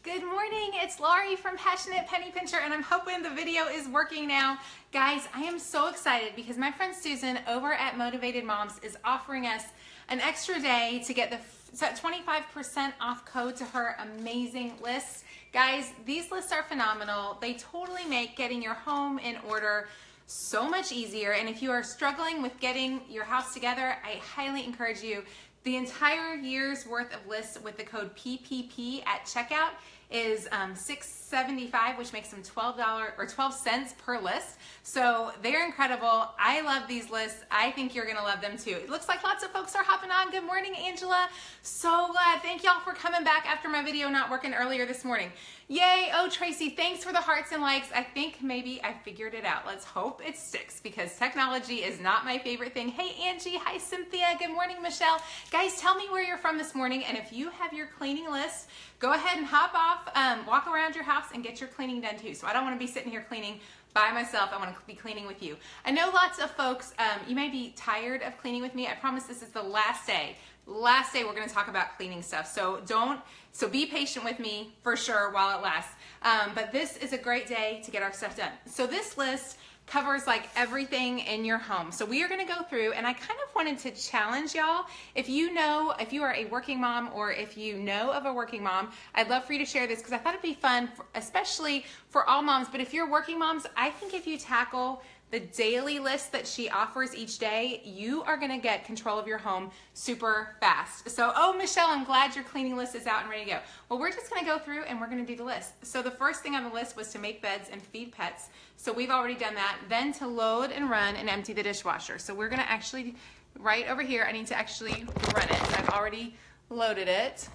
Good morning, it's Laurie from Passionate Penny Pincher, and I'm hoping the video is working now. Guys, I am so excited because my friend Susan over at Motivated Moms is offering us an extra day to get the 25% off code to her amazing lists. Guys, these lists are phenomenal. They totally make getting your home in order so much easier, and if you are struggling with getting your house together, I highly encourage you. The entire year's worth of lists with the code PPP at checkout is $6.75, which makes them $12 or 12 cents per list. So they're incredible. I love these lists. I think you're gonna love them too. It looks like lots of folks are hopping on. Good morning, Angela. So glad. Thank y'all for coming back after my video not working earlier this morning. Yay. Oh, Tracy, thanks for the hearts and likes. I think maybe I figured it out. Let's hope it sticks because technology is not my favorite thing. Hey, Angie. Hi, Cynthia. Good morning, Michelle. Guys, tell me where you're from this morning, and if you have your cleaning list, go ahead and hop off, walk around your house and get your cleaning done too. So I don't want to be sitting here cleaning by myself. I want to be cleaning with you. I know lots of folks, you may be tired of cleaning with me. I promise this is the last day. Last day we're going to talk about cleaning stuff. So be patient with me for sure while it lasts. But this is a great day to get our stuff done. So this list covers like everything in your home. So we are going to go through, and I kind of wanted to challenge y'all. If you are a working mom, or if you know of a working mom, I'd love for you to share this because I thought it'd be fun, especially for all moms. But if you're working moms, I think if you tackle the daily list that she offers each day, you are gonna get control of your home super fast. So, oh, Michelle, I'm glad your cleaning list is out and ready to go. Well, we're just gonna go through and we're gonna do the list. So the first thing on the list was to make beds and feed pets. So we've already done that. Then to load and run and empty the dishwasher. So we're gonna actually, right over here, I need to actually run it. I've already loaded it.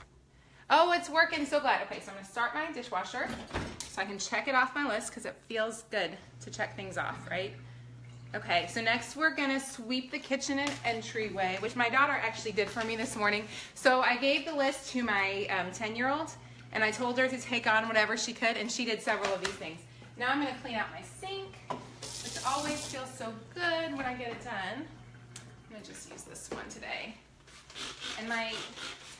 Oh, it's working, so glad. Okay, so I'm gonna start my dishwasher so I can check it off my list because it feels good to check things off, right? Okay, so next we're gonna sweep the kitchen and entryway, which my daughter actually did for me this morning. So I gave the list to my 10-year-old and I told her to take on whatever she could, and she did several of these things. Now I'm gonna clean out my sink, which always feels so good when I get it done. I'm gonna just use this one today. And my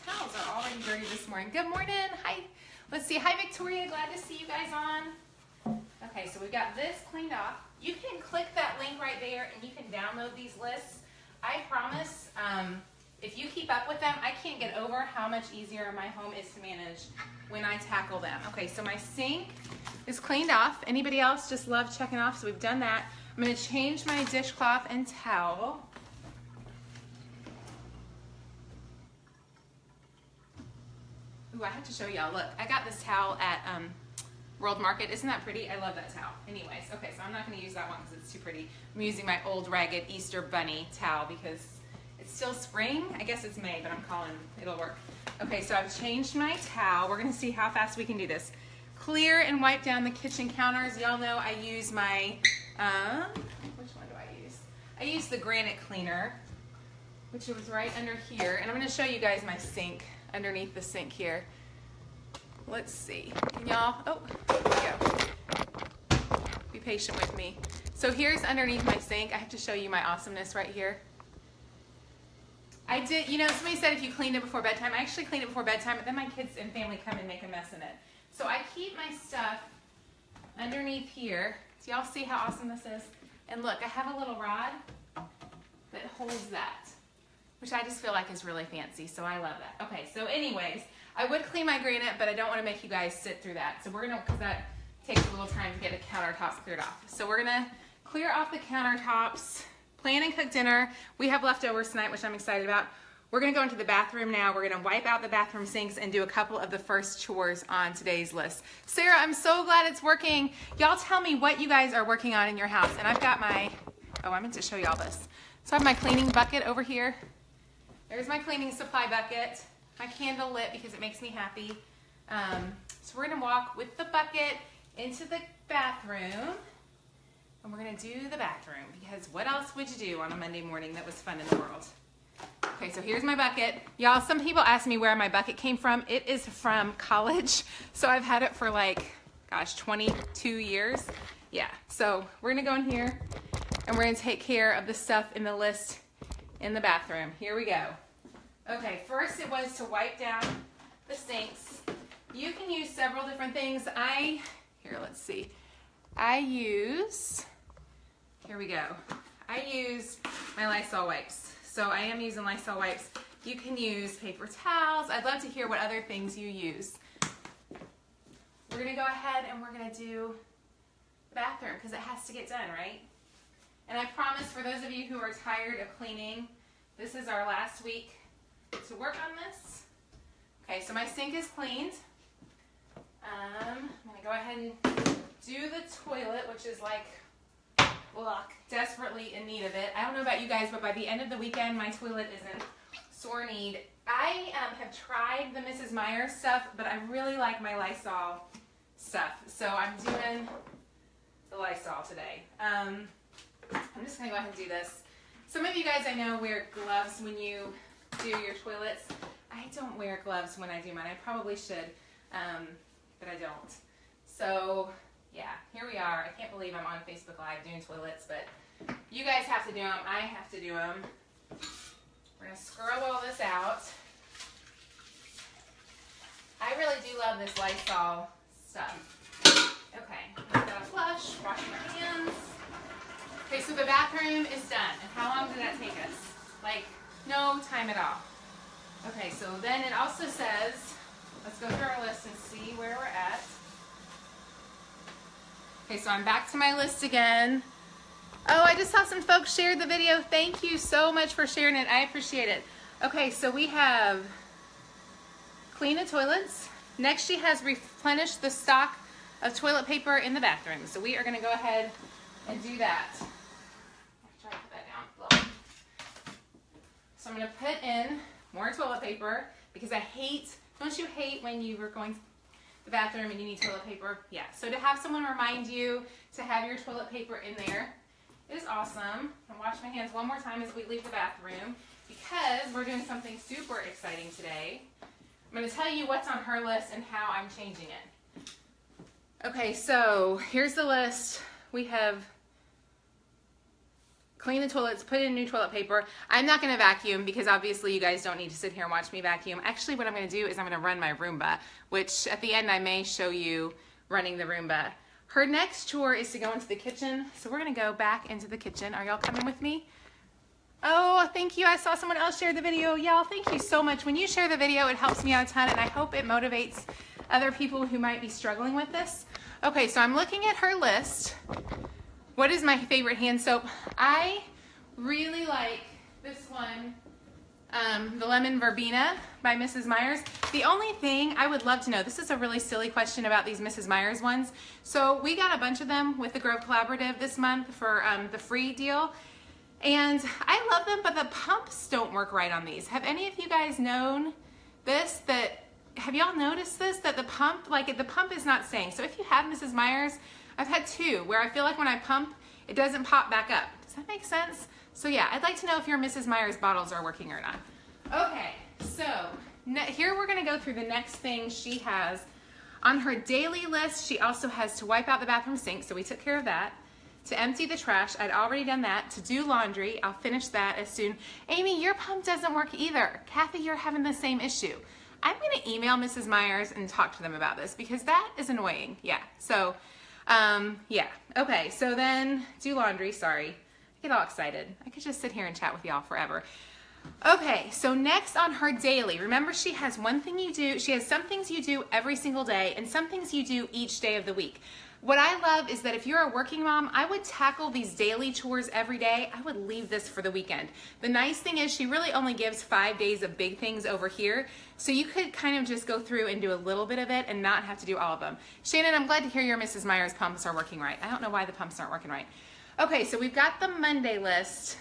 towels are already dirty this morning. Good morning. Hi. Let's see. Hi, Victoria. Glad to see you guys on. Okay, so we've got this cleaned off. You can click that link right there and you can download these lists. I promise, if you keep up with them, I can't get over how much easier my home is to manage when I tackle them. Okay, so my sink is cleaned off. Anybody else just love checking off? So we've done that. I'm going to change my dishcloth and towel. Ooh, I have to show y'all. Look, I got this towel at World Market. Isn't that pretty? I love that towel. Anyways, okay, so I'm not going to use that one because it's too pretty. I'm using my old ragged Easter bunny towel because it's still spring. I guess it's May, but I'm calling it'll work. Okay, so I've changed my towel. We're going to see how fast we can do this. Clear and wipe down the kitchen counters. Y'all know I use my, which one do I use? I use the granite cleaner, which was right under here. And I'm going to show you guys my sink. Underneath the sink here. Let's see. Can y'all, oh, there we go. Be patient with me. So here's underneath my sink. I have to show you my awesomeness right here. I did, you know, somebody said if you cleaned it before bedtime. I actually cleaned it before bedtime, but then my kids and family come and make a mess in it. So I keep my stuff underneath here. So y'all see how awesome this is? And look, I have a little rod that holds that, which I just feel like is really fancy, so I love that. Okay, so anyways, I would clean my granite, but I don't want to make you guys sit through that. So we're gonna, because that takes a little time to get the countertops cleared off. So we're gonna clear off the countertops, plan and cook dinner. We have leftovers tonight, which I'm excited about. We're gonna go into the bathroom now. We're gonna wipe out the bathroom sinks and do a couple of the first chores on today's list. Sarah, I'm so glad it's working. Y'all tell me what you guys are working on in your house. And I've got my, oh, I meant to show y'all this. So I have my cleaning bucket over here. There's my cleaning supply bucket. My candle lit because it makes me happy. So we're gonna walk with the bucket into the bathroom, and we're gonna do the bathroom because what else would you do on a Monday morning that was fun in the world? Okay, so here's my bucket. Y'all, some people ask me where my bucket came from. It is from college. So I've had it for like, gosh, 22 years. Yeah, so we're gonna go in here and we're gonna take care of the stuff in the list in the bathroom. Here we go. Okay, first it was to wipe down the sinks. You can use several different things. Here, let's see. Here we go. I use my Lysol wipes. So I am using Lysol wipes. You can use paper towels. I'd love to hear what other things you use. We're gonna go ahead and we're gonna do the bathroom because it has to get done, right? And I promise for those of you who are tired of cleaning, this is our last week to work on this. Okay, so my sink is cleaned. I'm gonna go ahead and do the toilet, which is like, look, desperately in need of it. I don't know about you guys, but by the end of the weekend, my toilet is in sore need. I have tried the Mrs. Meyer's stuff, but I really like my Lysol stuff. So I'm doing the Lysol today. I'm just gonna go ahead and do this. Some of you guys I know wear gloves when you do your toilets. I don't wear gloves when I do mine. I probably should, but I don't. So yeah, here we are. I can't believe I'm on Facebook Live doing toilets, but you guys have to do them. I have to do them. We're gonna scrub all this out. I really do love this Lysol stuff. Okay, I'm gonna flush, wash my hands. Okay, so the bathroom is done. And how long did that take us? Like, no time at all. Okay, so then it also says, let's go through our list and see where we're at. Okay, so I'm back to my list again. Oh, I just saw some folks shared the video. Thank you so much for sharing it. I appreciate it. Okay, so we have clean the toilets. Next, she has replenished the stock of toilet paper in the bathroom. So we are gonna go ahead and do that. Try to put that down. So I'm gonna put in more toilet paper because I hate, don't you hate when you were going to the bathroom and you need toilet paper? Yeah, so to have someone remind you to have your toilet paper in there is awesome. I'll wash my hands one more time as we leave the bathroom because we're doing something super exciting today. I'm gonna tell you what's on her list and how I'm changing it. Okay, so here's the list. We have clean the toilets, put in new toilet paper. I'm not gonna vacuum because obviously you guys don't need to sit here and watch me vacuum. Actually, what I'm gonna do is I'm gonna run my Roomba, which at the end I may show you running the Roomba. Her next chore is to go into the kitchen. So we're gonna go back into the kitchen. Are y'all coming with me? Oh, thank you. I saw someone else share the video. Y'all, thank you so much. When you share the video, it helps me out a ton and I hope it motivates other people who might be struggling with this. Okay, so I'm looking at her list. What is my favorite hand soap? I really like this one, the Lemon Verbena by Mrs. Meyer's. The only thing I would love to know, this is a really silly question about these Mrs. Meyer's ones. So we got a bunch of them with the Grove Collaborative this month for the free deal. And I love them, but the pumps don't work right on these. Have any of you guys known this? Have y'all noticed this? That the pump, the pump is not staying. So if you have Mrs. Meyer's, I've had two where I feel like when I pump, it doesn't pop back up. Does that make sense? So yeah, I'd like to know if your Mrs. Meyer's bottles are working or not. Okay, so here we're gonna go through the next thing she has. On her daily list, she also has to wipe out the bathroom sink, so we took care of that. To empty the trash, I'd already done that. To do laundry, I'll finish that as soon. Amy, your pump doesn't work either. Kathy, you're having the same issue. I'm gonna email Mrs. Meyer's and talk to them about this because that is annoying, yeah. So, yeah, okay, so then do laundry, sorry. I get all excited. I could just sit here and chat with y'all forever. Okay, so next on her daily, remember she has one thing you do, she has some things you do every single day and some things you do each day of the week. What I love is that if you're a working mom, I would tackle these daily chores every day. I would leave this for the weekend. The nice thing is she really only gives 5 days of big things over here. So you could kind of just go through and do a little bit of it and not have to do all of them. Shannon, I'm glad to hear your Mrs. Meyer's pumps are working right. I don't know why the pumps aren't working right. Okay, so we've got the Monday list.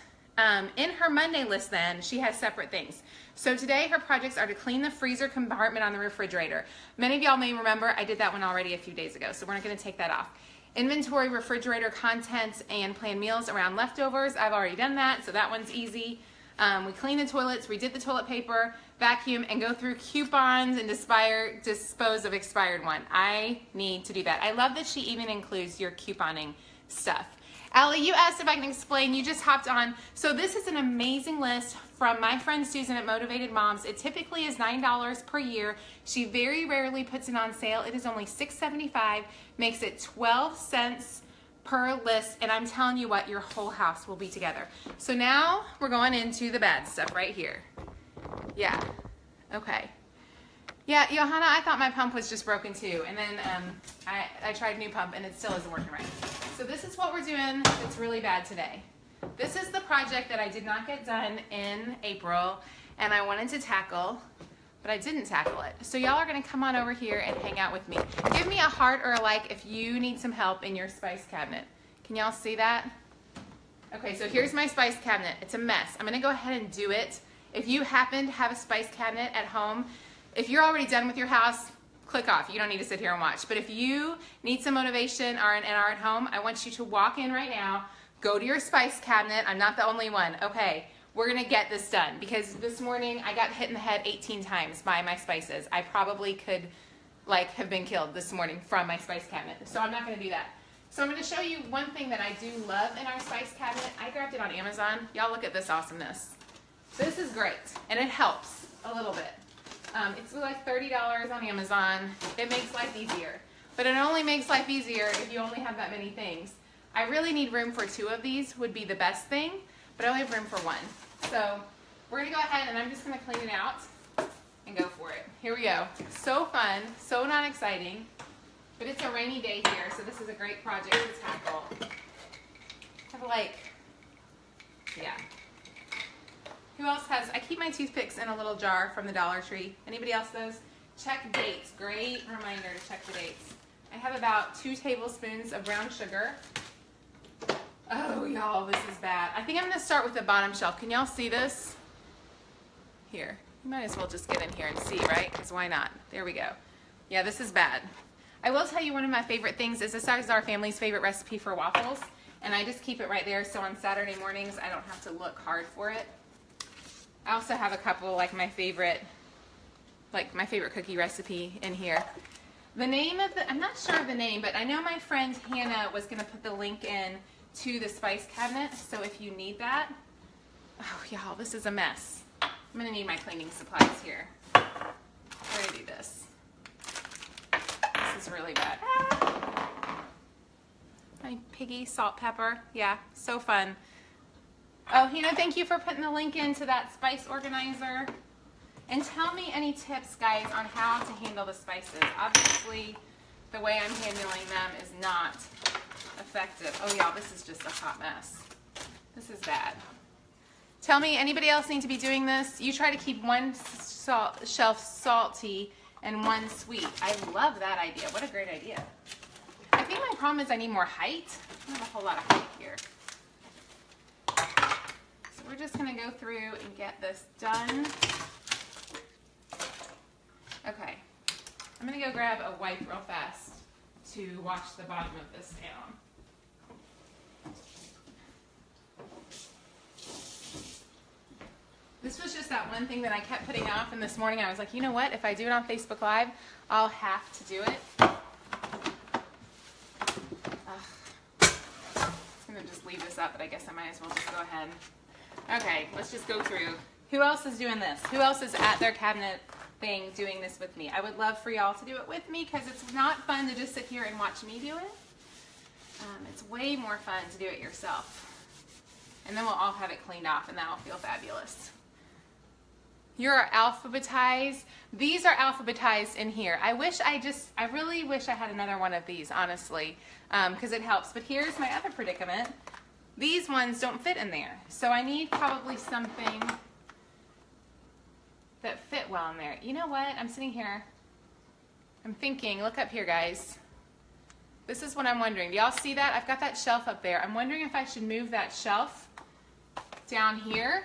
In her Monday list then, she has separate things. So today her projects are to clean the freezer compartment on the refrigerator. Many of y'all may remember I did that one already a few days ago, so we're not gonna take that off. Inventory refrigerator contents and plan meals around leftovers. I've already done that, so that one's easy. We clean the toilets, we did the toilet paper, vacuum, and go through coupons and dispose of expired one. I need to do that. I love that she even includes your couponing stuff. Allie, you asked if I can explain. You just hopped on. So this is an amazing list from my friend Susan at Motivated Moms. It typically is $9 per year. She very rarely puts it on sale. It is only $6.75, makes it 12 cents per list, and I'm telling you what, your whole house will be together. So now we're going into the bad stuff right here. Yeah, okay. Yeah, Johanna, I thought my pump was just broken too, and then I tried a new pump and it still isn't working right. So this is what we're doing that's really bad today. This is the project that I did not get done in April and I wanted to tackle, but I didn't tackle it. So y'all are gonna come on over here and hang out with me. Give me a heart or a like if you need some help in your spice cabinet. Can y'all see that? Okay, so here's my spice cabinet. It's a mess. I'm gonna go ahead and do it. If you happen to have a spice cabinet at home, if you're already done with your house, click off. You don't need to sit here and watch. But if you need some motivation and are at home, I want you to walk in right now, go to your spice cabinet. I'm not the only one. Okay, we're gonna get this done because this morning I got hit in the head 18 times by my spices. I probably could have been killed this morning from my spice cabinet. So I'm not gonna do that. So I'm gonna show you one thing that I do love in our spice cabinet. I grabbed it on Amazon. Y'all look at this awesomeness. This is great and it helps a little bit. It's like $30 on Amazon. It makes life easier. But it only makes life easier if you only have that many things. I really need room for 2 of these would be the best thing, but I only have room for 1. So we're gonna go ahead and I'm just gonna clean it out and go for it. Here we go. So fun, so not exciting, but it's a rainy day here, so this is a great project to tackle. Yeah. Who else has, I keep my toothpicks in a little jar from the Dollar Tree. Anybody else those? Check dates, great reminder to check the dates. I have about 2 tablespoons of brown sugar. Oh, y'all, this is bad. I think I'm gonna start with the bottom shelf. Can y'all see this? Here, you might as well just get in here and see, right? Because why not? There we go. Yeah, this is bad. I will tell you one of my favorite things is this is our family's favorite recipe for waffles, and I just keep it right there so on Saturday mornings I don't have to look hard for it. I also have a couple my favorite cookie recipe in here. The name of I'm not sure of the name, but I know my friend Hannah was gonna put the link in to the spice cabinet, so if you need that. Oh y'all, this is a mess. I'm gonna need my cleaning supplies here. We're gonna do this. This is really bad. My piggy salt pepper, yeah, so fun. Oh, Hannah, thank you for putting the link into that spice organizer. And tell me any tips, guys, on how to handle the spices. Obviously, the way I'm handling them is not effective. Oh, y'all, this is just a hot mess. This is bad. Tell me, anybody else need to be doing this? You try to keep one shelf salty and one sweet. I love that idea. What a great idea. I think my problem is I need more height. I don't have a whole lot of height here. So we're just going to go through and get this done. Okay, I'm going to go grab a wipe real fast to wash the bottom of this down. This was just that one thing that I kept putting off, and this morning I was like, you know what, if I do it on Facebook Live, I'll have to do it. I'm going to just leave this up, but I guess I might as well just go ahead. Okay, let's just go through. Who else is doing this? Who else is at their cabinet thing doing this with me? I would love for y'all to do it with me because it's not fun to just sit here and watch me do it. It's way more fun to do it yourself. And then we'll all have it cleaned off and that'll feel fabulous. You're alphabetized. These are alphabetized in here. I really wish I had another one of these, honestly, because it helps. But here's my other predicament. These ones don't fit in there. So I need probably something that fit well in there. You know what? I'm sitting here. I'm thinking, look up here, guys. This is what I'm wondering. Do y'all see that? I've got that shelf up there. I'm wondering if I should move that shelf down here.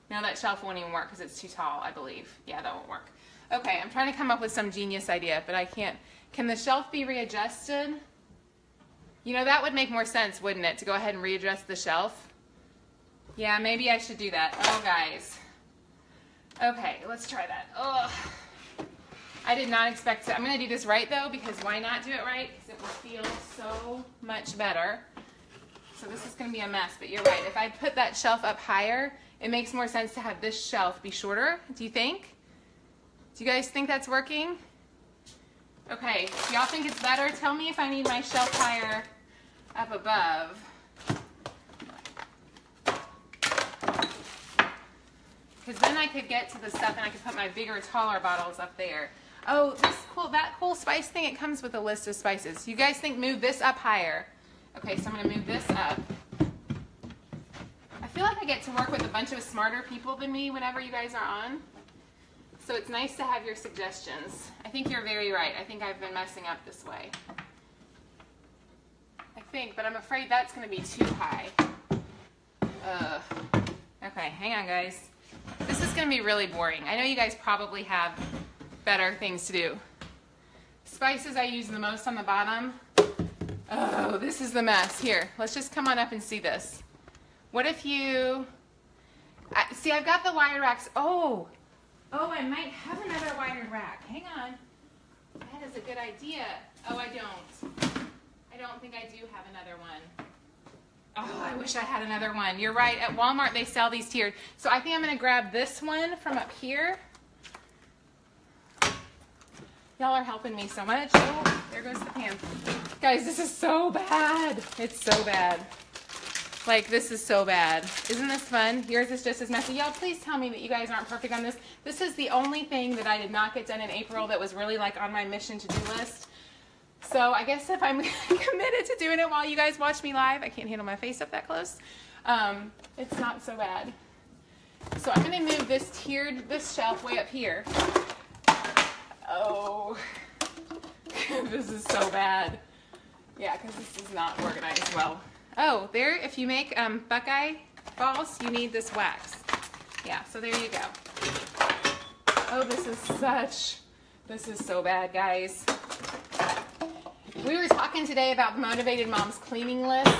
No, that shelf won't even work because it's too tall, I believe. Yeah, that won't work. Okay, I'm trying to come up with some genius idea, but I can't. Can the shelf be readjusted? You know, that would make more sense, wouldn't it, to go ahead and readjust the shelf? Yeah, maybe I should do that. Oh, guys. Okay, let's try that. Ugh. I did not expect to. I'm going to do this right, though, because why not do it right? Because it will feel so much better. So this is gonna be a mess, but you're right. If I put that shelf up higher, it makes more sense to have this shelf be shorter. Do you think? Do you guys think that's working? Okay, if y'all think it's better, tell me if I need my shelf higher up above. Because then I could get to the stuff and I could put my bigger, taller bottles up there. Oh, that cool spice thing, it comes with a list of spices. You guys think move this up higher? Okay, so I'm gonna move this up. I feel like I get to work with a bunch of smarter people than me whenever you guys are on. So it's nice to have your suggestions. I think you're very right. I think I've been messing up this way. I think, but I'm afraid that's gonna be too high. Okay, hang on guys. This is gonna be really boring. I know you guys probably have better things to do. Spices I use the most on the bottom. Oh, this is the mess. Here, let's just come on up and see this. What if you, see I've got the wired racks. Oh, I might have another wired rack. Hang on. That is a good idea. Oh, I don't think I do have another one. Oh, I wish I had another one. You're right, at Walmart they sell these tiered. So I think I'm gonna grab this one from up here. Y'all are helping me so much. Oh, there goes the pan. Guys, this is so bad. It's so bad. Like, this is so bad. Isn't this fun? Yours is just as messy. Y'all, please tell me that you guys aren't perfect on this. This is the only thing that I did not get done in April that was really like on my mission to-do list. So I guess if I'm committed to doing it while you guys watch me live, I can't handle my face up that close. It's not so bad. So I'm gonna move this shelf way up here. Oh, this is so bad. Yeah, because this is not organized well. Oh, there, if you make Buckeye balls, you need this wax. Yeah, so there you go. Oh, this is so bad, guys. We were talking today about the Motivated Moms cleaning list.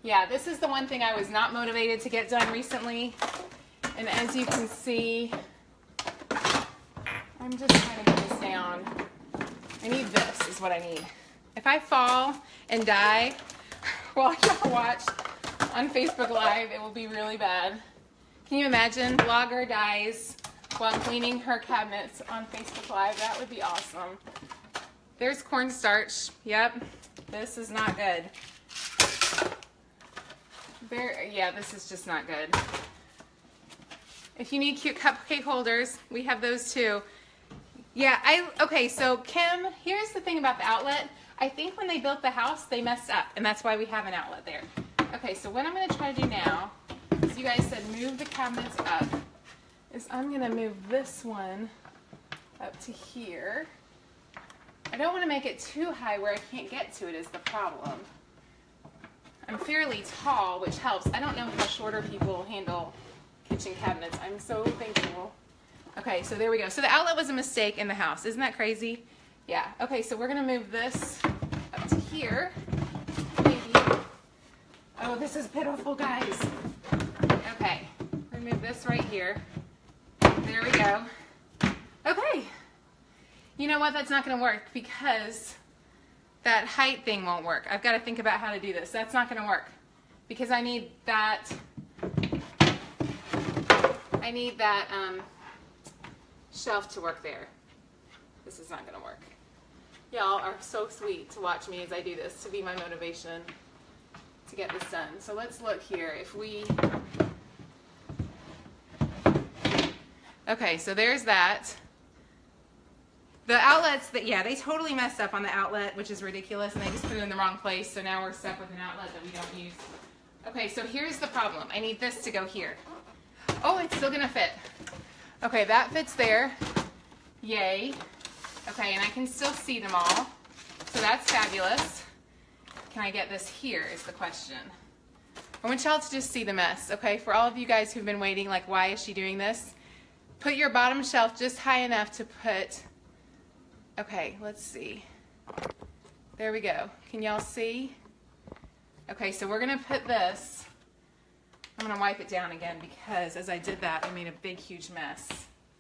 Yeah, this is the one thing I was not motivated to get done recently. And as you can see, I'm just trying to get this down. I need this, is what I need. If I fall and die while y'all watch on Facebook Live, it will be really bad. Can you imagine? Blogger dies while cleaning her cabinets on Facebook Live. That would be awesome. There's cornstarch. Yep, this is not good. Yeah, this is just not good. If you need cute cupcake holders, we have those too. Yeah, okay, so Kim, here's the thing about the outlet. I think when they built the house, they messed up, and that's why we have an outlet there. Okay, so what I'm gonna try to do now, is you guys said move the cabinets up, is I'm gonna move this one up to here. I don't wanna make it too high where I can't get to it is the problem. I'm fairly tall, which helps. I don't know how shorter people handle kitchen cabinets. I'm so thankful. Okay, so there we go. So the outlet was a mistake in the house. Isn't that crazy? Yeah. Okay, so we're gonna move this up to here. Maybe. Oh, this is pitiful, guys. Okay, we're gonna move this right here. There we go. Okay. You know what? That's not gonna work because that height thing won't work. I've got to think about how to do this. That's not gonna work because I need that. Shelf to work there. This is not gonna work. Y'all are so sweet to watch me as I do this, to be my motivation to get this done. So let's look here. If we, okay, so there's that. The outlets, yeah, they totally messed up on the outlet, which is ridiculous, and they just put it in the wrong place, so now we're stuck with an outlet that we don't use. Okay, so here's the problem. I need this to go here. Oh, it's still gonna fit. Okay, that fits there. Yay. Okay, and I can still see them all. So that's fabulous. Can I get this here is the question. I want y'all to just see the mess, okay? For all of you guys who've been waiting, like, why is she doing this? Put your bottom shelf just high enough to put, okay, let's see. There we go. Can y'all see? Okay, so we're gonna put this, I'm gonna wipe it down again because as I did that, I made a big, huge mess.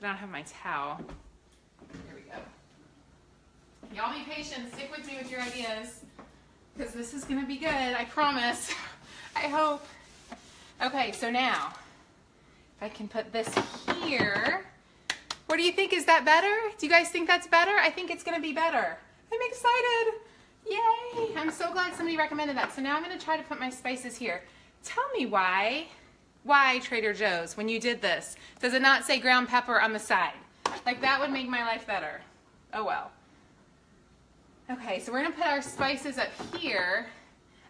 I don't have my towel. Here we go. Y'all be patient, stick with me with your ideas. because this is gonna be good, I promise. I hope. Okay, so now, if I can put this here, what do you think? Is that better? Do you guys think that's better? I think it's gonna be better. I'm excited. Yay! I'm so glad somebody recommended that. So now I'm gonna try to put my spices here. Tell me why Trader Joe's, when you did this, does it not say ground pepper on the side? Like, that would make my life better. Oh well. Okay, so we're gonna put our spices up here.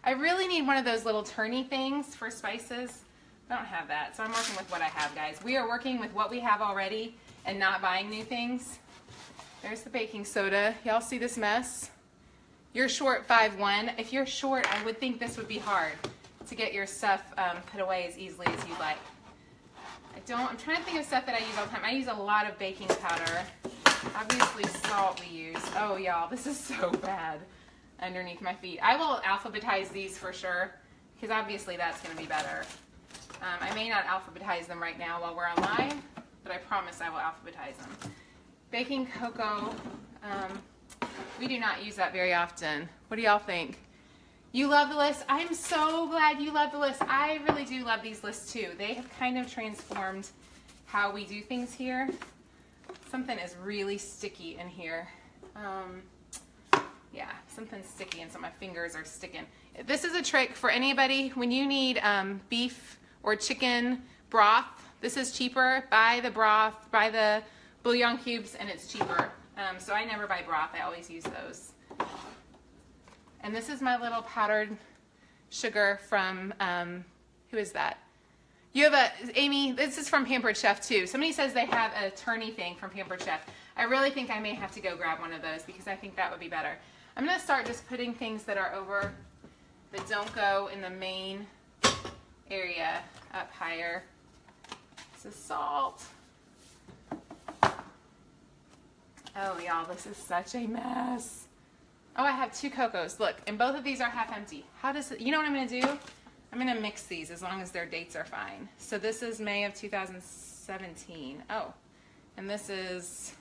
I really need one of those little turny things for spices. I don't have that, so I'm working with what I have, guys. We are working with what we have already and not buying new things. There's the baking soda. Y'all see this mess? You're short 5'1". If you're short, I would think this would be hard to get your stuff put away as easily as you'd like. I'm trying to think of stuff that I use all the time. I use a lot of baking powder. Obviously salt we use. Oh y'all, this is so bad underneath my feet. I will alphabetize these for sure, because obviously that's going to be better. I may not alphabetize them right now while we're on live, but I promise I will alphabetize them. Baking cocoa, we do not use that very often. What do y'all think? You love the list? I'm so glad you love the list. I really do love these lists too. They have kind of transformed how we do things here. Something is really sticky in here. Yeah, something's sticky and so my fingers are sticking. This is a trick for anybody when you need beef or chicken broth. This is cheaper. Buy the broth, buy the bouillon cubes, and it's cheaper. So I never buy broth. I always use those. And this is my little powdered sugar from, who is that? You have Amy, this is from Pampered Chef too. Somebody says they have a turny thing from Pampered Chef. I really think I may have to go grab one of those because I think that would be better. I'm gonna start just putting things that are over, that don't go in the main area up higher. This is salt. Oh y'all, this is such a mess. Oh, I have 2 cocos. Look, and both of these are half empty. How does it, you know what I'm gonna do? I'm gonna mix these as long as their dates are fine. So this is May of 2017. Oh, and this is,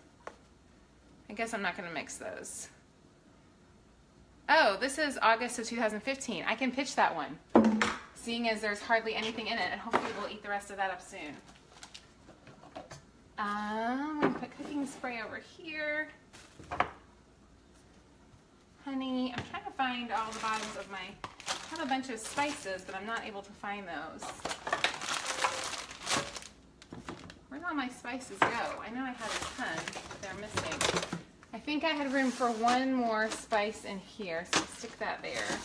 I guess I'm not gonna mix those. Oh, this is August of 2015. I can pitch that one, seeing as there's hardly anything in it, and hopefully we'll eat the rest of that up soon. I'm gonna put cooking spray over here. Honey, I'm trying to find all the bottoms of my, I have a bunch of spices, but I'm not able to find those. Where'd all my spices go? I know I had a ton, but they're missing. I think I had room for one more spice in here, so stick that there.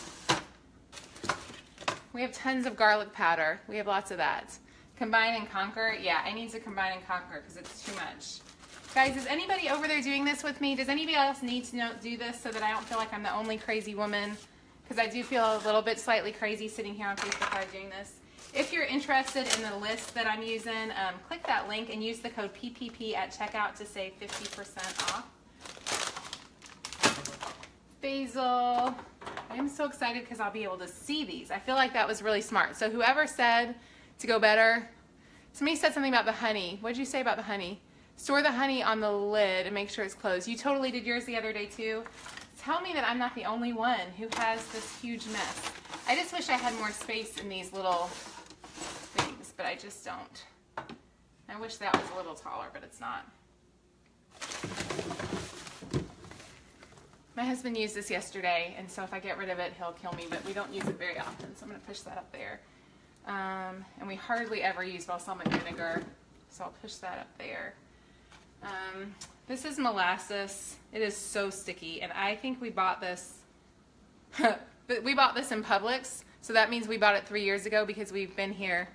We have tons of garlic powder. We have lots of that. Combine and conquer. Yeah, I need to combine and conquer because it's too much. Guys, is anybody over there doing this with me? Does anybody else need to do this so that I don't feel like I'm the only crazy woman? Because I do feel a little bit slightly crazy sitting here on Facebook Live doing this. If you're interested in the list that I'm using, click that link and use the code PPP at checkout to save 50% off. Basil. I am so excited because I'll be able to see these. I feel like that was really smart. So whoever said to go better, somebody said something about the honey. What did you say about the honey? Store the honey on the lid and make sure it's closed. You totally did yours the other day too. Tell me that I'm not the only one who has this huge mess. I just wish I had more space in these little things, but I just don't. I wish that was a little taller, but it's not. My husband used this yesterday, and so if I get rid of it, he'll kill me, but we don't use it very often, so I'm going to push that up there. And we hardly ever use balsamic vinegar, so I'll push that up there. This is molasses. It is so sticky, and I think we bought this, we bought this in Publix, so that means we bought it 3 years ago because we've been here.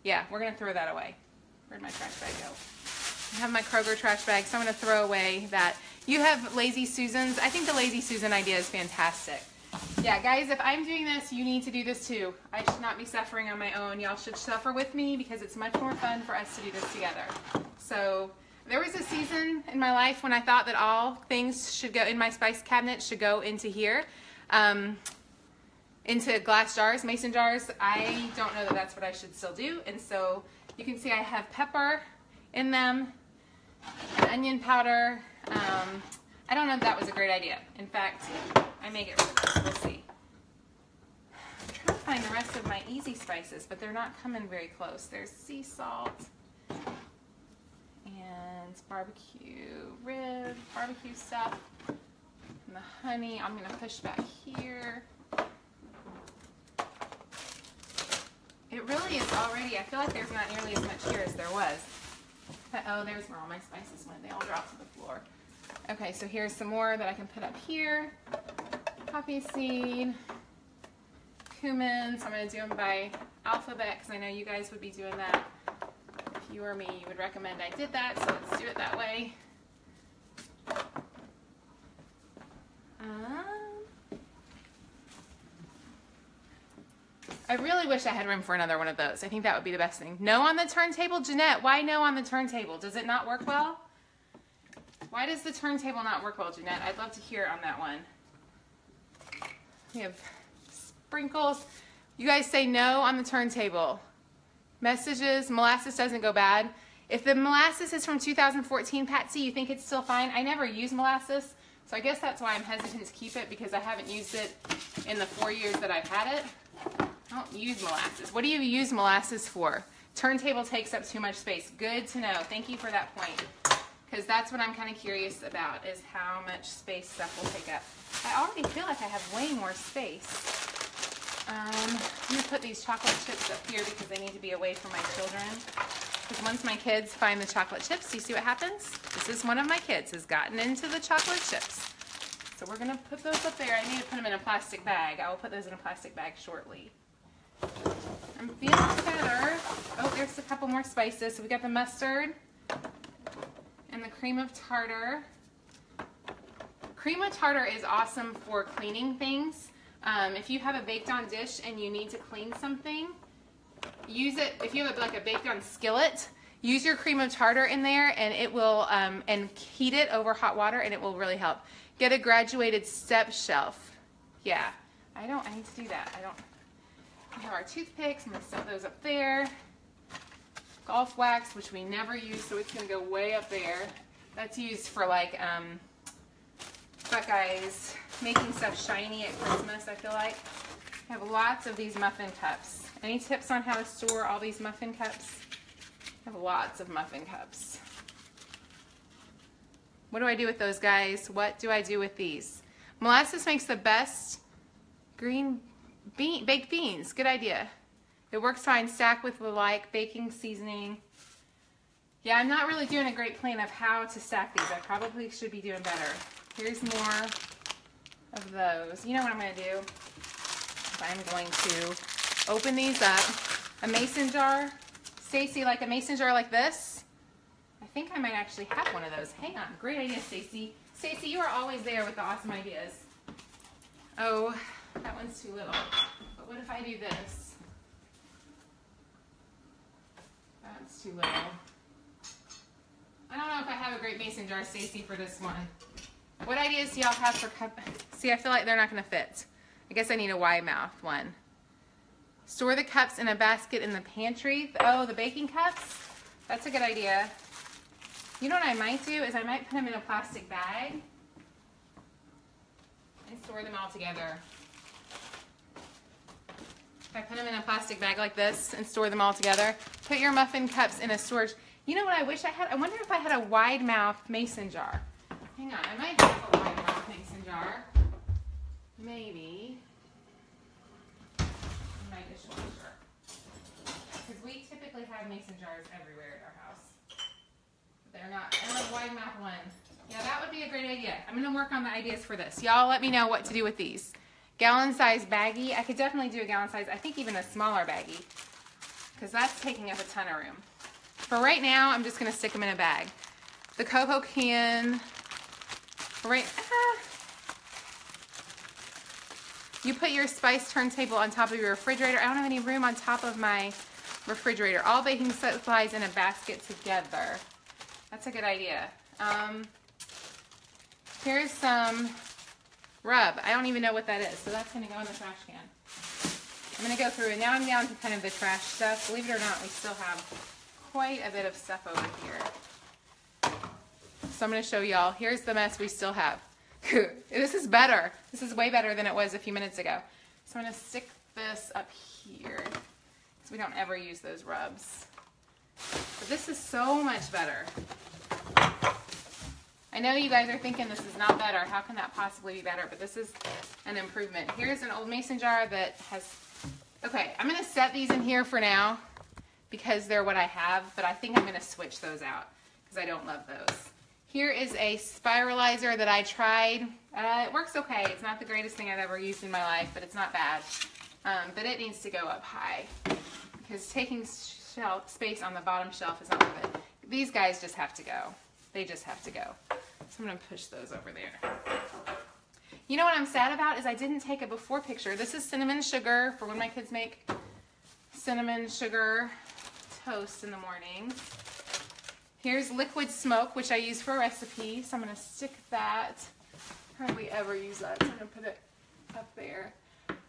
Yeah, we're going to throw that away. Where'd my trash bag go? I have my Kroger trash bag, so I'm going to throw away that. You have Lazy Susans. I think the Lazy Susan idea is fantastic. Yeah, guys, if I'm doing this, you need to do this too. I should not be suffering on my own. Y'all should suffer with me because it's much more fun for us to do this together. So there was a season in my life when I thought that all things should go in my spice cabinet should go into here, into glass jars, mason jars. I don't know that that's what I should still do. And so you can see I have pepper in them, and onion powder. I don't know if that was a great idea. In fact, I may get rid of this. We'll see. find the rest of my easy spices, but they're not coming very close. There's sea salt and barbecue rib, barbecue stuff, and the honey. I'm gonna push back here. It really is already, I feel like there's not nearly as much here as there was. But, oh, there's where all my spices went. They all dropped to the floor. Okay, so here's some more that I can put up here. Poppy seed, cumin. So I'm going to do them by alphabet because I know you guys would be doing that. If you were me, you would recommend I did that, so let's do it that way. I really wish I had room for another one of those. I think that would be the best thing. No on the turntable? Jeanette, why no on the turntable? Does it not work well? Why does the turntable not work well, Jeanette? I'd love to hear on that one. We have sprinkles. You guys say no on the turntable. Messages, molasses doesn't go bad. If the molasses is from 2014, Patsy, you think it's still fine? I never use molasses, so I guess that's why I'm hesitant to keep it, because I haven't used it in the 4 years that I've had it. I don't use molasses. What do you use molasses for? Turntable takes up too much space. Good to know. Thank you for that point. Because that's what I'm kind of curious about, is how much space stuff will take up. I already feel like I have way more space. I'm going to put these chocolate chips up here because they need to be away from my children. Because once my kids find the chocolate chips, do you see what happens? This is one of my kids has gotten into the chocolate chips. So we're going to put those up there. I need to put them in a plastic bag. I will put those in a plastic bag shortly. I'm feeling better. Oh, there's a couple more spices. So we got the mustard and the cream of tartar. Cream of tartar is awesome for cleaning things. If you have a baked on dish and you need to clean something, use it. If you have like a baked on skillet, use your cream of tartar in there, and it will, and heat it over hot water, and it will really help. Get a graduated step shelf. Yeah, I need to do that. We have our toothpicks. I'm gonna set those up there. Golf wax, which we never use, so it's gonna go way up there. That's used for like Buckeyes, making stuff shiny at Christmas, I feel like. I have lots of these muffin cups. Any tips on how to store all these muffin cups? I have lots of muffin cups. What do I do with those, guys? What do I do with these? Molasses makes the best baked beans. Good idea. It works fine. Stack with like baking seasoning. Yeah, I'm not really doing a great plan of how to stack these. I probably should be doing better. Here's more of those. You know what I'm going to do? I'm going to open these up. A mason jar. Stacy, like a mason jar like this? I think I might actually have one of those. Hang on. Great idea, Stacy. Stacy, you are always there with the awesome ideas. Oh, that one's too little. But what if I do this? That's too little. I don't know if I have a great mason jar, Stacy, for this one. What ideas do y'all have for cup? See, I feel like they're not going to fit. I guess I need a wide mouth one. Store the cups in a basket in the pantry. Oh, the baking cups? That's a good idea. You know what I might do is I might put them in a plastic bag and store them all together. If I put them in a plastic bag like this and store them all together, put your muffin cups in a storage. You know what I wish I had? I wonder if I had a wide mouth mason jar. Hang on, I might have a wide mouth mason jar. Maybe. In my dishwasher. Because we typically have mason jars everywhere at our house. But they're not. I don't have a wide mouth one. Yeah, that would be a great idea. I'm going to work on the ideas for this. Y'all let me know what to do with these. Gallon size baggie. I could definitely do a gallon size. I think even a smaller baggie. Because that's taking up a ton of room. For right now, I'm just going to stick them in a bag. The cocoa can. You put your spice turntable on top of your refrigerator. I don't have any room on top of my refrigerator. All baking supplies in a basket together. That's a good idea. Here's some rub. I don't even know what that is, so that's going to go in the trash can. I'm going to go through, and now I'm down to kind of the trash stuff. Believe it or not, we still have quite a bit of stuff over here. So I'm going to show y'all. Here's the mess we still have. This is better. This is way better than it was a few minutes ago. So I'm going to stick this up here because we don't ever use those rubs. But this is so much better. I know you guys are thinking this is not better. How can that possibly be better? But this is an improvement. Here's an old mason jar that has, okay, I'm gonna set these in here for now because they're what I have, but I think I'm gonna switch those out because I don't love those. Here is a spiralizer that I tried. It works okay. It's not the greatest thing I've ever used in my life, but it's not bad. But it needs to go up high because taking space on the bottom shelf is not worth it. These guys just have to go. They just have to go. So I'm gonna push those over there. You know what I'm sad about is I didn't take a before picture. This is cinnamon sugar for when my kids make cinnamon sugar toast in the mornings. Here's liquid smoke, which I use for a recipe. So I'm gonna stick that. Hardly ever use that, so I'm gonna put it up there.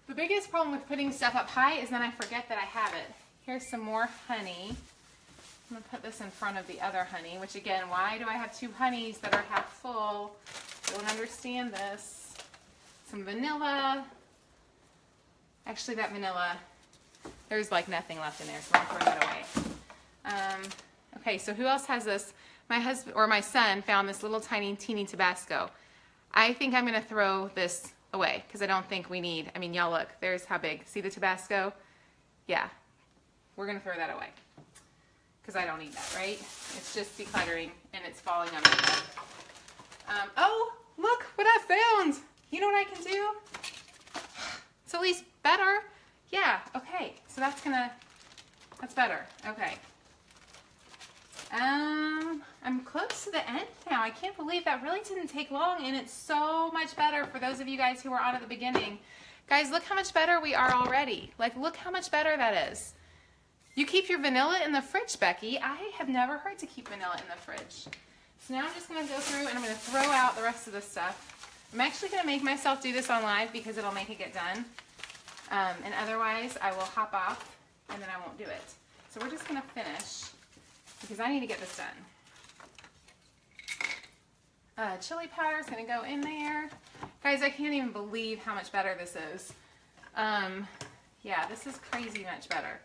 The biggest problem with putting stuff up high is then I forget that I have it. Here's some more honey. I'm gonna put this in front of the other honey, which again, why do I have two honeys that are half full? Don't understand this. Some vanilla. Actually, that vanilla, there's like nothing left in there, so I'll throw that away. Okay, so who else has this? My husband or my son found this little tiny teeny Tabasco. I think I'm gonna throw this away because I don't think we need, I mean, y'all look, there's how big. See the Tabasco? Yeah, we're gonna throw that away because I don't need that, right? It's just decluttering and it's falling on my head. Oh, look what I found. You know what I can do? It's at least better. Yeah, okay, so that's better, okay. I'm close to the end now. I can't believe that really didn't take long and it's so much better for those of you guys who were on at the beginning. Guys, look how much better we are already. Like, look how much better that is. You keep your vanilla in the fridge, Becky. I have never heard to keep vanilla in the fridge. So now I'm just gonna go through and I'm gonna throw out the rest of this stuff. I'm actually gonna make myself do this on live because it'll make it get done. And otherwise I will hop off and then I won't do it. So we're just gonna finish because I need to get this done. Chili powder is gonna go in there. Guys, I can't even believe how much better this is. Yeah, this is crazy much better.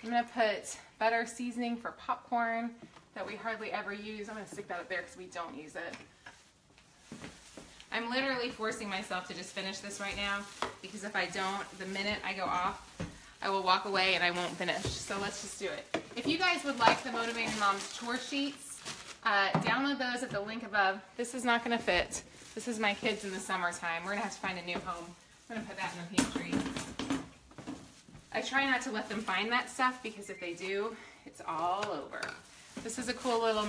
I'm gonna put butter seasoning for popcorn that we hardly ever use. I'm gonna stick that up there because we don't use it. I'm literally forcing myself to just finish this right now because if I don't, the minute I go off, I will walk away and I won't finish. So let's just do it. If you guys would like the Motivated Moms chore sheets, download those at the link above. This is not gonna fit. This is my kids in the summertime. We're gonna have to find a new home. I'm gonna put that in the pantry. I try not to let them find that stuff because if they do, it's all over. This is a cool little,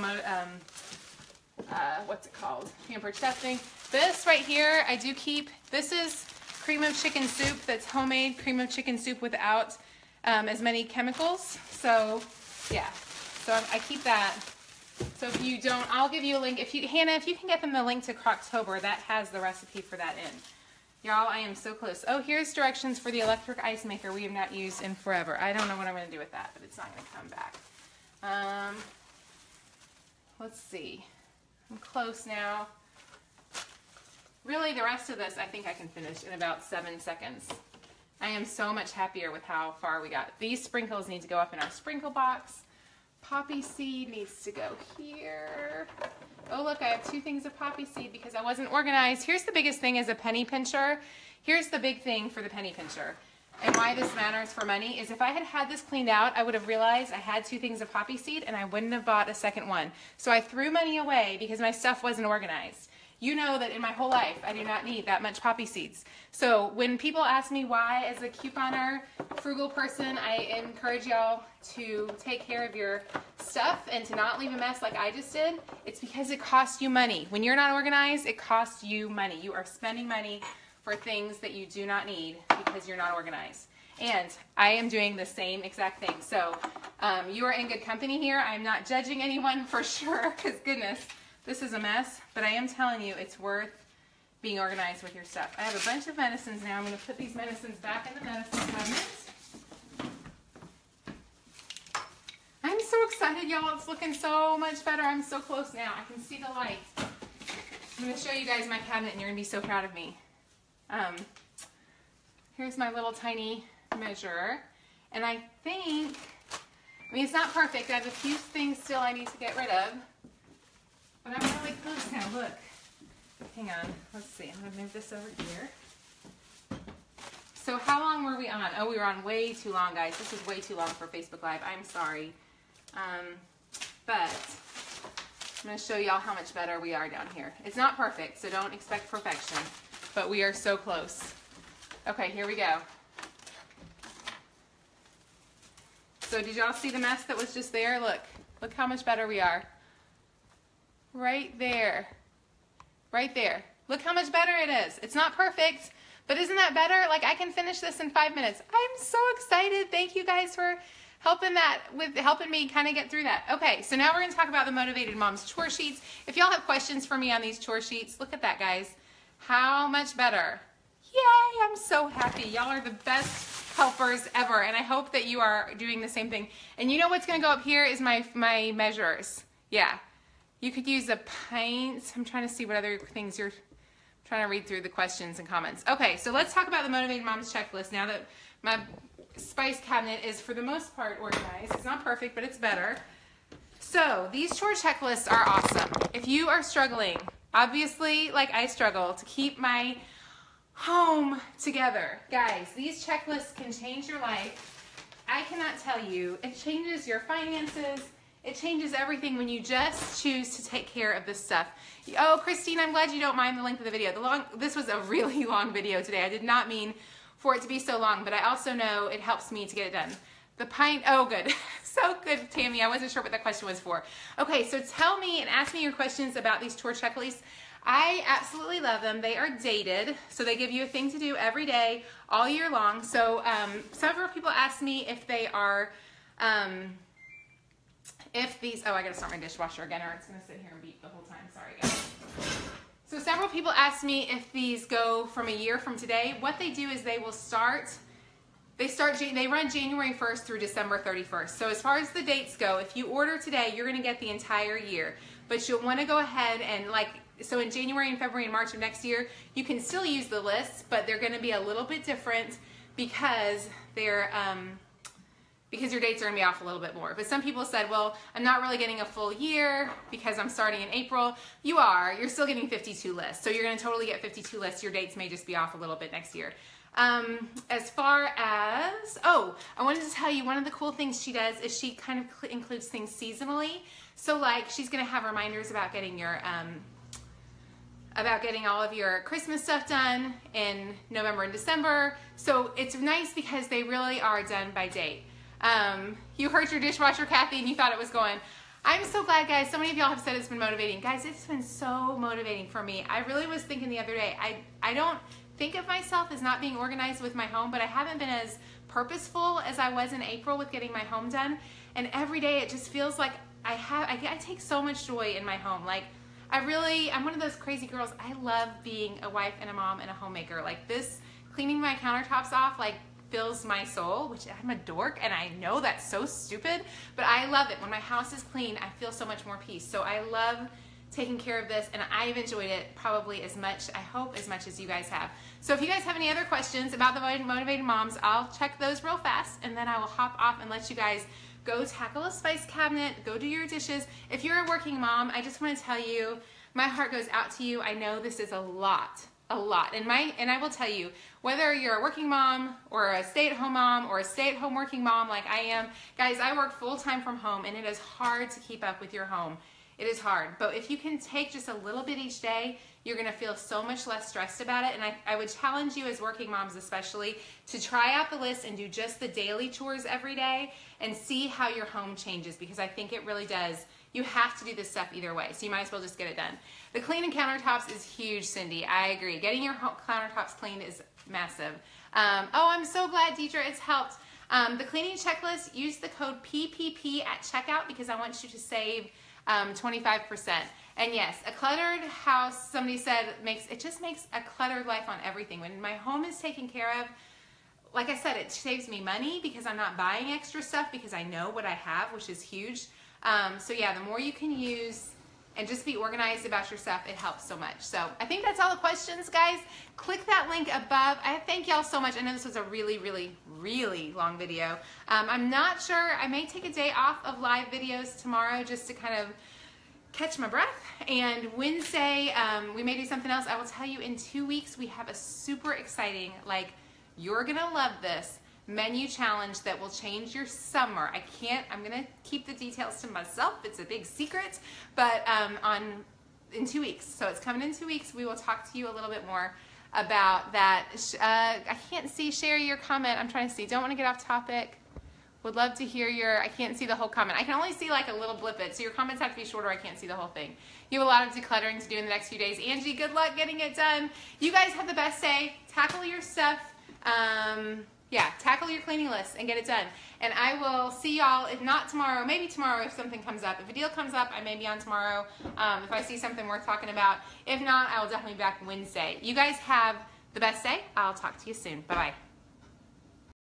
what's it called? Pampered chef thing. This right here, I do keep. This is cream of chicken soup that's homemade cream of chicken soup without as many chemicals. So yeah, so I keep that. So if you don't, I'll give you a link. Hannah, if you can get them the link to Croctober, that has the recipe for that in. Y'all, I am so close. Oh, here's directions for the electric ice maker we have not used in forever. I don't know what I'm going to do with that, but it's not going to come back. Let's see. I'm close now. Really, the rest of this, I think I can finish in about 7 seconds. I am so much happier with how far we got. These sprinkles need to go up in our sprinkle box. Poppy seed needs to go here. Oh, look, I have 2 things of poppy seed because I wasn't organized. Here's the biggest thing is a penny pincher. Here's the big thing for the penny pincher. And why this matters for money is if I had had this cleaned out, I would have realized I had 2 things of poppy seed and I wouldn't have bought a second one. So I threw money away because my stuff wasn't organized. You know that in my whole life, I do not need that much poppy seeds. So when people ask me why, as a couponer, frugal person, I encourage y'all to take care of your stuff and to not leave a mess like I just did. It's because it costs you money. When you're not organized, it costs you money. You are spending money for things that you do not need because you're not organized. And I am doing the same exact thing. So you are in good company here. I'm not judging anyone for sure, because goodness, this is a mess, but I am telling you it's worth being organized with your stuff. I have a bunch of medicines now. I'm going to put these medicines back in the medicine cabinet. I'm so excited, y'all. It's looking so much better. I'm so close now. I can see the light. I'm going to show you guys my cabinet, and you're going to be so proud of me. here's my little tiny measure. And I think, I mean, it's not perfect. I have a few things still I need to get rid of. But I'm really close now. Look. Hang on. Let's see. I'm going to move this over here. So how long were we on? Oh, we were on way too long, guys. This is way too long for Facebook Live. I'm sorry. But I'm going to show y'all how much better we are down here. It's not perfect, so don't expect perfection. But we are so close. Okay, here we go. So did y'all see the mess that was just there? Look. Look how much better we are. Right there. Right there. Look how much better it is. It's not perfect. But isn't that better? Like, I can finish this in 5 minutes. I'm so excited. Thank you guys for helping me kind of get through that. Okay, so now we're going to talk about the Motivated Moms chore sheets. If y'all have questions for me on these chore sheets, look at that, guys. How much better. Yay, I'm so happy. Y'all are the best helpers ever, and I hope that you are doing the same thing. And you know what's going to go up here is my measures. Yeah, you could use a pint. I'm trying to see what other things you're trying to read through the questions and comments. Okay, so let's talk about the Motivated Moms checklist now that my spice cabinet is for the most part organized. It's not perfect, but it's better. So these chore checklists are awesome. If you are struggling, obviously, like I struggle, to keep my home together, guys, these checklists can change your life. I cannot tell you, it changes your finances. It changes everything when you just choose to take care of this stuff. Oh, Christine, I'm glad you don't mind the length of the video. This was a really long video today. I did not mean for it to be so long, but I also know it helps me to get it done. The pint, oh good. So good, Tammy. I wasn't sure what that question was for. Okay, so tell me and ask me your questions about these chore checklists. I absolutely love them. They are dated, so they give you a thing to do every day, all year long. So several people asked me if they are, oh, I gotta start my dishwasher again or it's gonna sit here and beep the whole time. Sorry, guys. So several people asked me if these go from a year from today. What they do is they run January 1st through December 31st. So as far as the dates go, if you order today, you're gonna get the entire year. But you'll wanna go ahead and so in January and February and March of next year, you can still use the lists, but they're gonna be a little bit different because because your dates are gonna be off a little bit more. But some people said, well, I'm not really getting a full year because I'm starting in April. You're still getting 52 lists. So you're gonna totally get 52 lists. Your dates may just be off a little bit next year. As far as, I wanted to tell you, one of the cool things she does is she kind of includes things seasonally. So like, she's gonna have reminders about getting your, about getting all of your Christmas stuff done in November and December. So it's nice because they really are done by date. You heard your dishwasher, Kathy, and you thought it was going. I'm so glad, guys. So many of y'all have said it's been motivating. Guys, it's been so motivating for me. I really was thinking the other day, I don't think of myself as not being organized with my home, but I haven't been as purposeful as I was in April with getting my home done. And every day it just feels like I take so much joy in my home. Like, I'm one of those crazy girls. I love being a wife and a mom and a homemaker. Like this, cleaning my countertops off, like, fills my soul, which I'm a dork and I know that's so stupid, but I love it. When my house is clean, I feel so much more peace. So I love taking care of this and I've enjoyed it probably as much, I hope as much as you guys have. So if you guys have any other questions about the Motivated Moms, I'll check those real fast and then I will hop off and let you guys go tackle a spice cabinet, go do your dishes. If you're a working mom, I just want to tell you, my heart goes out to you. I know this is a lot. And I will tell you, whether you're a working mom or a stay-at-home mom or a stay-at-home working mom like I am, guys, I work full-time from home and it is hard to keep up with your home. It is hard, but if you can take just a little bit each day, you're gonna feel so much less stressed about it. And I would challenge you as working moms especially to try out the list and do just the daily chores every day and see how your home changes, because I think it really does. You have to do this stuff either way, so you might as well just get it done. The cleaning countertops is huge, Cindy. I agree. Getting your countertops cleaned is massive. Oh, I'm so glad, Deidre, it's helped. The cleaning checklist, use the code PPP at checkout because I want you to save 25%. And yes, a cluttered house, somebody said, it just makes a cluttered life on everything. When my home is taken care of, like I said, it saves me money because I'm not buying extra stuff because I know what I have, which is huge. So yeah, the more you can use and just be organized about your stuff. It helps so much. So I think that's all the questions, guys. Click that link above. I thank y'all so much. I know this was a really, really, really long video. I'm not sure. I may take a day off of live videos tomorrow just to kind of catch my breath. And Wednesday, we may do something else. I will tell you in 2 weeks, we have a super exciting, like, you're gonna love this menu challenge that will change your summer. I'm gonna keep the details to myself. It's a big secret, but in 2 weeks. So it's coming in 2 weeks. We will talk to you a little bit more about that. I can't see, Sherry, your comment. I'm trying to see. Don't want to get off topic. Would love to hear your, I can't see the whole comment. I can only see like a little blip it. So your comments have to be shorter. I can't see the whole thing. You have a lot of decluttering to do in the next few days. Angie, good luck getting it done. You guys have the best day. Tackle your stuff. Yeah, tackle your cleaning list and get it done. And I will see y'all, if not tomorrow, maybe tomorrow if something comes up. If a deal comes up, I may be on tomorrow. If I see something worth talking about. If not, I will definitely be back Wednesday. You guys have the best day. I'll talk to you soon. Bye-bye.